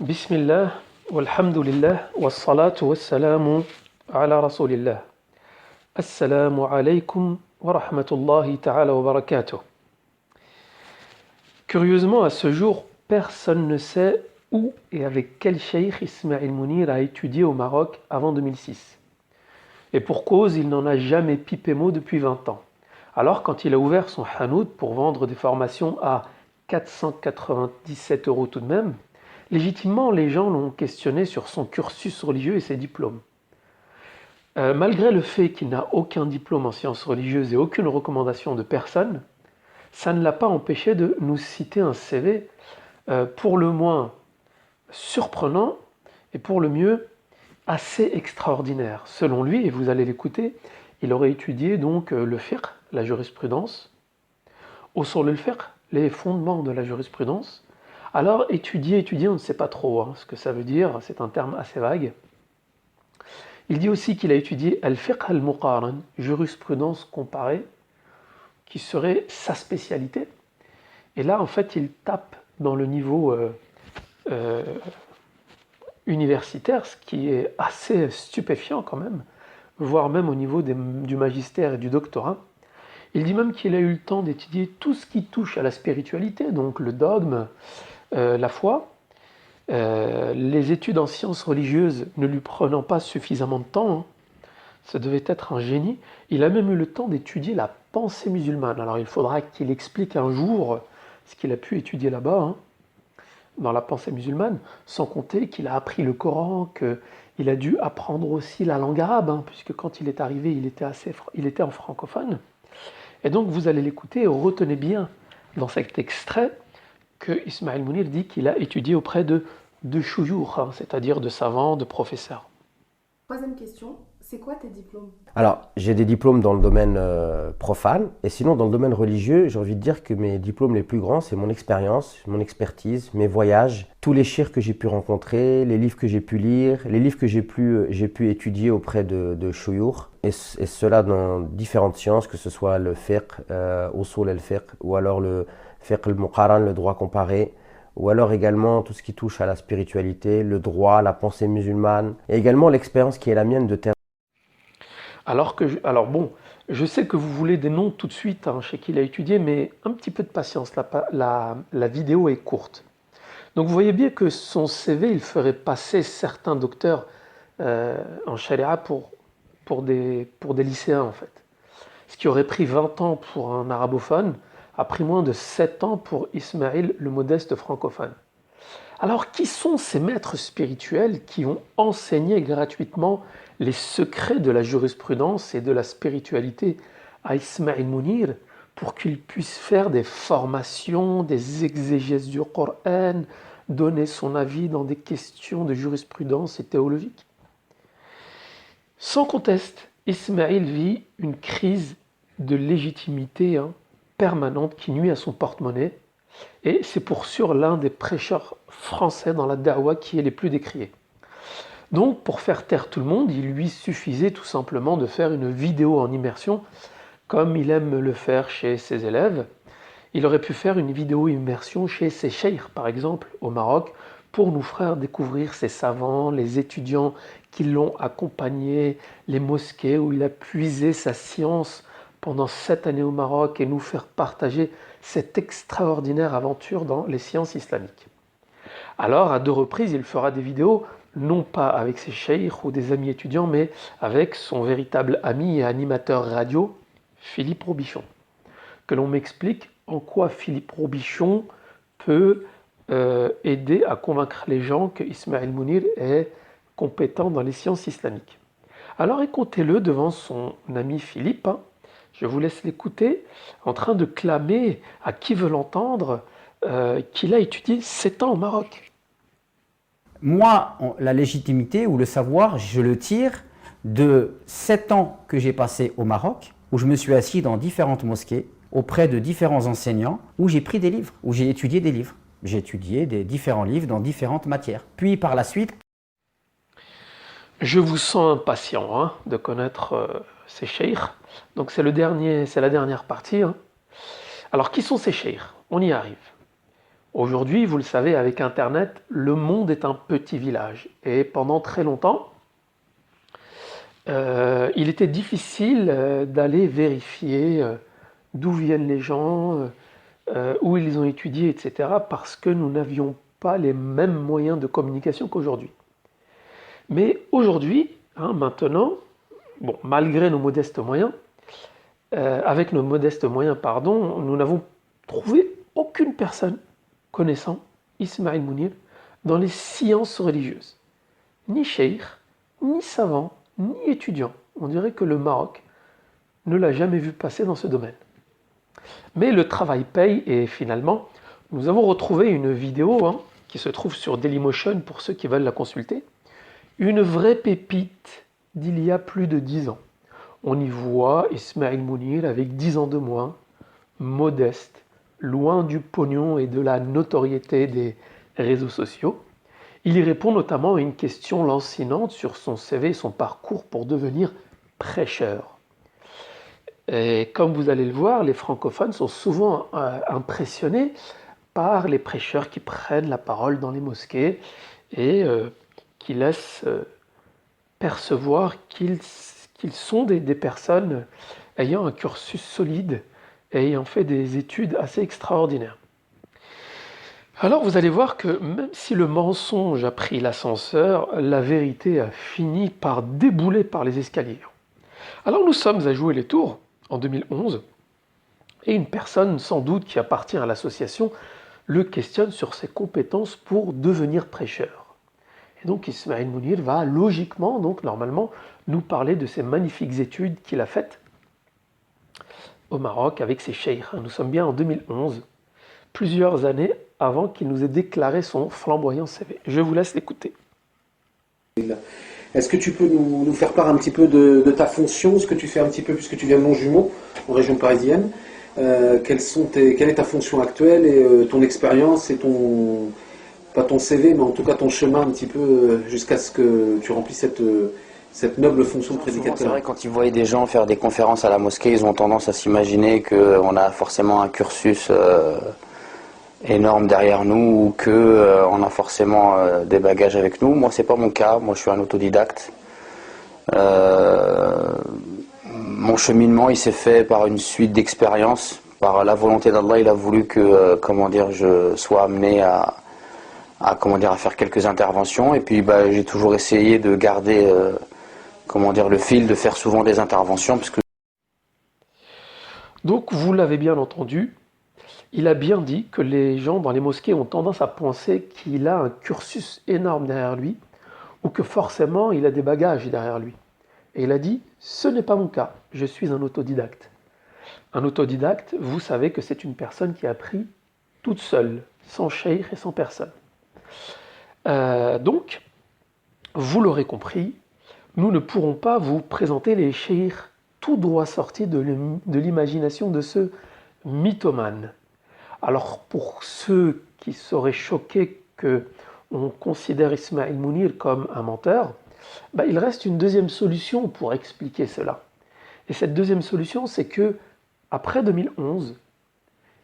Bismillah, walhamdulillah, wassalatu wassalamu ala rasulillah. Assalamu alaykum wa rahmatullahi ta'ala wa barakatuh. Curieusement, à ce jour, personne ne sait où et avec quel cheikh Ismail Mounir a étudié au Maroc avant 2006. Et pour cause, il n'en a jamais pipé mot depuis 20 ans. Alors, quand il a ouvert son hanout pour vendre des formations à 497 € tout de même, légitimement, les gens l'ont questionné sur son cursus religieux et ses diplômes. Malgré le fait qu'il n'a aucun diplôme en sciences religieuses et aucune recommandation de personne, ça ne l'a pas empêché de nous citer un CV pour le moins surprenant et pour le mieux assez extraordinaire. Selon lui, et vous allez l'écouter, il aurait étudié donc le fiqh, la jurisprudence, usul al-fiqh, les fondements de la jurisprudence. Alors étudier, on ne sait pas trop ce que ça veut dire, c'est un terme assez vague. Il dit aussi qu'il a étudié al-fiqh al-muqaran, jurisprudence comparée, qui serait sa spécialité. Et là, en fait, il tape dans le niveau universitaire, ce qui est assez stupéfiant quand même, voire même au niveau du magistère et du doctorat. Il dit même qu'il a eu le temps d'étudier tout ce qui touche à la spiritualité, donc le dogme, la foi. Les études en sciences religieuses ne lui prenant pas suffisamment de temps, ça devait être un génie. Il a même eu le temps d'étudier la pensée musulmane. Alors il faudra qu'il explique un jour ce qu'il a pu étudier là-bas, dans la pensée musulmane, sans compter qu'il a appris le Coran, qu'il a dû apprendre aussi la langue arabe, puisque quand il est arrivé, il était en francophone. Et donc vous allez l'écouter et retenez bien dans cet extrait que Ismail Mounir dit qu'il a étudié auprès de chouyour, c'est-à-dire de savants, de professeurs. Troisième question, c'est quoi tes diplômes? Alors, j'ai des diplômes dans le domaine profane, et sinon dans le domaine religieux, j'ai envie de dire que mes diplômes les plus grands, c'est mon expérience, mon expertise, mes voyages, tous les chiites que j'ai pu rencontrer, les livres que j'ai pu lire, les livres que j'ai pu étudier auprès de shuyukh, et cela dans différentes sciences, que ce soit le fiqh, usul al-fiqh, ou alors le fiqh al-muqaran, le droit comparé, ou alors également tout ce qui touche à la spiritualité, le droit, la pensée musulmane, et également l'expérience qui est la mienne de terre. Alors bon, je sais que vous voulez des noms tout de suite, chez qui il a étudié, mais un petit peu de patience, la vidéo est courte. Donc vous voyez bien que son CV, il ferait passer certains docteurs en charia pour des lycéens en fait. Ce qui aurait pris 20 ans pour un arabophone, a pris moins de 7 ans pour Ismail, le modeste francophone. Alors, qui sont ces maîtres spirituels qui ont enseigné gratuitement les secrets de la jurisprudence et de la spiritualité à Ismail Mounir pour qu'il puisse faire des formations, des exégèses du Coran, donner son avis dans des questions de jurisprudence et théologique? Sans conteste, Ismail vit une crise de légitimité permanente qui nuit à son porte-monnaie. Et c'est pour sûr l'un des prêcheurs français dans la da'wa qui est les plus décriés. Donc, pour faire taire tout le monde, il lui suffisait tout simplement de faire une vidéo en immersion, comme il aime le faire chez ses élèves. Il aurait pu faire une vidéo immersion chez ses cheikh, par exemple, au Maroc, pour nous faire découvrir ses savants, les étudiants qui l'ont accompagné, les mosquées où il a puisé sa science pendant 7 années au Maroc et nous faire partager cette extraordinaire aventure dans les sciences islamiques. Alors, à 2 reprises, il fera des vidéos, non pas avec ses cheikh ou des amis étudiants, mais avec son véritable ami et animateur radio, Philippe Robichon. Que l'on m'explique en quoi Philippe Robichon peut aider à convaincre les gens que Ismail Mounir est compétent dans les sciences islamiques. Alors écoutez-le devant son ami Philippe. Je vous laisse l'écouter en train de clamer à qui veut l'entendre qu'il a étudié 7 ans au Maroc. Moi, la légitimité ou le savoir, je le tire de 7 ans que j'ai passé au Maroc, où je me suis assis dans différentes mosquées, auprès de différents enseignants, où j'ai pris des livres, où j'ai étudié des livres. J'ai étudié des différents livres dans différentes matières. Puis par la suite... Je vous sens impatient de connaître ces cheikh. Donc c'est la dernière partie. Alors qui sont ces cheikh? On y arrive. Aujourd'hui, vous le savez, avec Internet, le monde est un petit village. Et pendant très longtemps, il était difficile d'aller vérifier d'où viennent les gens, où ils ont étudié, etc., parce que nous n'avions pas les mêmes moyens de communication qu'aujourd'hui. Mais aujourd'hui, maintenant, bon, malgré nos modestes moyens, avec nos modestes moyens, pardon, nous n'avons trouvé aucune personne connaissant Ismaël Mounir dans les sciences religieuses. Ni cheikh, ni savant, ni étudiant. On dirait que le Maroc ne l'a jamais vu passer dans ce domaine. Mais le travail paye et finalement, nous avons retrouvé une vidéo qui se trouve sur Dailymotion pour ceux qui veulent la consulter. Une vraie pépite d'il y a plus de 10 ans. On y voit Ismaël Mounir avec 10 ans de moins, modeste, loin du pognon et de la notoriété des réseaux sociaux. Il y répond notamment à une question lancinante sur son CV et son parcours pour devenir prêcheur. Et comme vous allez le voir, les francophones sont souvent impressionnés par les prêcheurs qui prennent la parole dans les mosquées et qui laissent percevoir qu'ils sont des personnes ayant un cursus solide et ayant fait des études assez extraordinaires. Alors vous allez voir que même si le mensonge a pris l'ascenseur, la vérité a fini par débouler par les escaliers. Alors nous sommes à jouer les tours en 2011 et une personne sans doute qui appartient à l'association le questionne sur ses compétences pour devenir prêcheur. Et donc Ismaël Mounir va logiquement, donc normalement, nous parler de ces magnifiques études qu'il a faites au Maroc avec ses cheikhs. Nous sommes bien en 2011, plusieurs années avant qu'il nous ait déclaré son flamboyant CV. Je vous laisse l'écouter. Est-ce que tu peux nous faire part un petit peu de ta fonction, ce que tu fais un petit peu, puisque tu viens de Longjumeau, en région parisienne. Quelle est ta fonction actuelle et ton expérience et pas ton CV, mais en tout cas ton chemin un petit peu jusqu'à ce que tu remplisses cette noble fonction de prédicateur. C'est vrai, quand ils voient des gens faire des conférences à la mosquée, ils ont tendance à s'imaginer qu'on a forcément un cursus énorme derrière nous ou qu'on a forcément des bagages avec nous. Moi, c'est pas mon cas. Moi, je suis un autodidacte. Mon cheminement, il s'est fait par une suite d'expériences. Par la volonté d'Allah, il a voulu que, je sois amené à faire quelques interventions. Et puis, j'ai toujours essayé de garder, le fil, de faire souvent des interventions. Parce que... Donc, vous l'avez bien entendu, il a bien dit que les gens dans les mosquées ont tendance à penser qu'il a un cursus énorme derrière lui ou que forcément il a des bagages derrière lui. Et il a dit, ce n'est pas mon cas, je suis un autodidacte. Un autodidacte, vous savez que c'est une personne qui a appris toute seule, sans cheikh et sans personne. Donc, vous l'aurez compris, nous ne pourrons pas vous présenter les cheikhs tout droit sortis de l'imagination de ce mythomane. Alors pour ceux qui seraient choqués qu'on considère Ismaël Mounir comme un menteur, il reste une deuxième solution pour expliquer cela. Et cette deuxième solution, c'est que après 2011,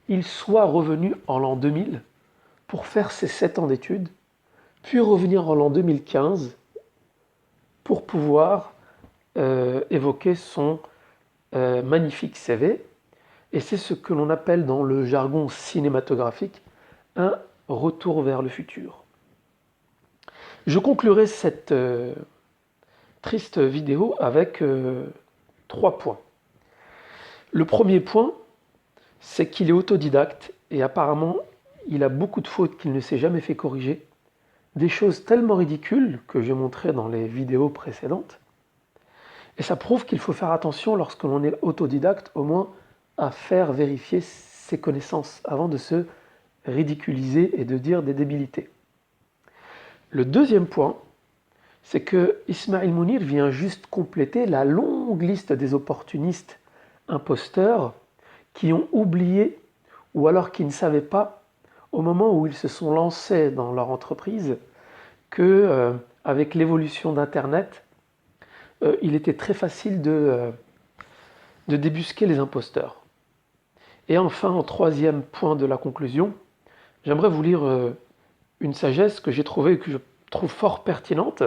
il soit revenu en l'an 2000 pour faire ses 7 ans d'études, puis revenir en l'an 2015 pour pouvoir évoquer son magnifique CV. Et c'est ce que l'on appelle dans le jargon cinématographique un retour vers le futur. Je conclurai cette triste vidéo avec 3 points. Le premier point, c'est qu'il est autodidacte et apparemment il a beaucoup de fautes qu'il ne s'est jamais fait corriger. Des choses tellement ridicules que j'ai montrées dans les vidéos précédentes. Et ça prouve qu'il faut faire attention lorsque l'on est autodidacte, au moins à faire vérifier ses connaissances avant de se ridiculiser et de dire des débilités. Le deuxième point, c'est que Ismaël Mounir vient juste compléter la longue liste des opportunistes imposteurs qui ont oublié ou alors qui ne savaient pas au moment où ils se sont lancés dans leur entreprise que avec l'évolution d'Internet, il était très facile de débusquer les imposteurs. Et enfin, en troisième point de la conclusion, j'aimerais vous lire une sagesse que j'ai trouvée et que je trouve fort pertinente.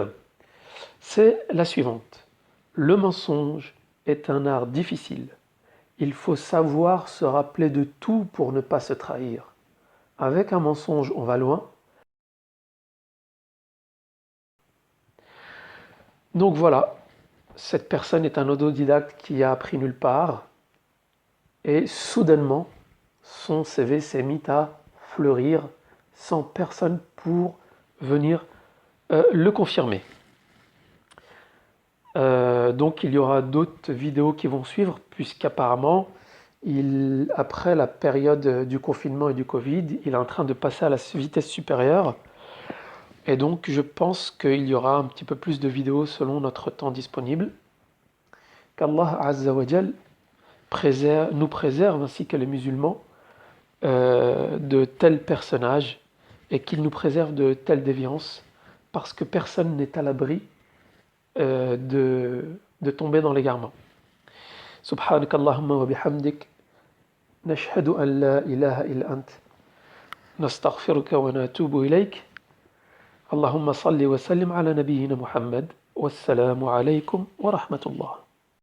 C'est la suivante. Le mensonge est un art difficile. Il faut savoir se rappeler de tout pour ne pas se trahir. Avec un mensonge, on va loin. Donc voilà, cette personne est un autodidacte qui a appris nulle part et soudainement, son CV s'est mis à fleurir sans personne pour venir le confirmer. Donc il y aura d'autres vidéos qui vont suivre puisqu'apparemment, après la période du confinement et du Covid, il est en train de passer à la vitesse supérieure. Et donc je pense qu'il y aura un petit peu plus de vidéos selon notre temps disponible. Qu'Allah Azza wa Jal nous préserve ainsi que les musulmans de tels personnages et qu'il nous préserve de telles déviances parce que personne n'est à l'abri de tomber dans l'égarement. Subhanak Allahumma wa bihamdik nashhadu an la ilaha illa ant nastaghfiruka wa natubu ilayk. Allahumma salli wa sallim ala nabiyyina Muhammad wassalamu alaykum wa rahmatullah.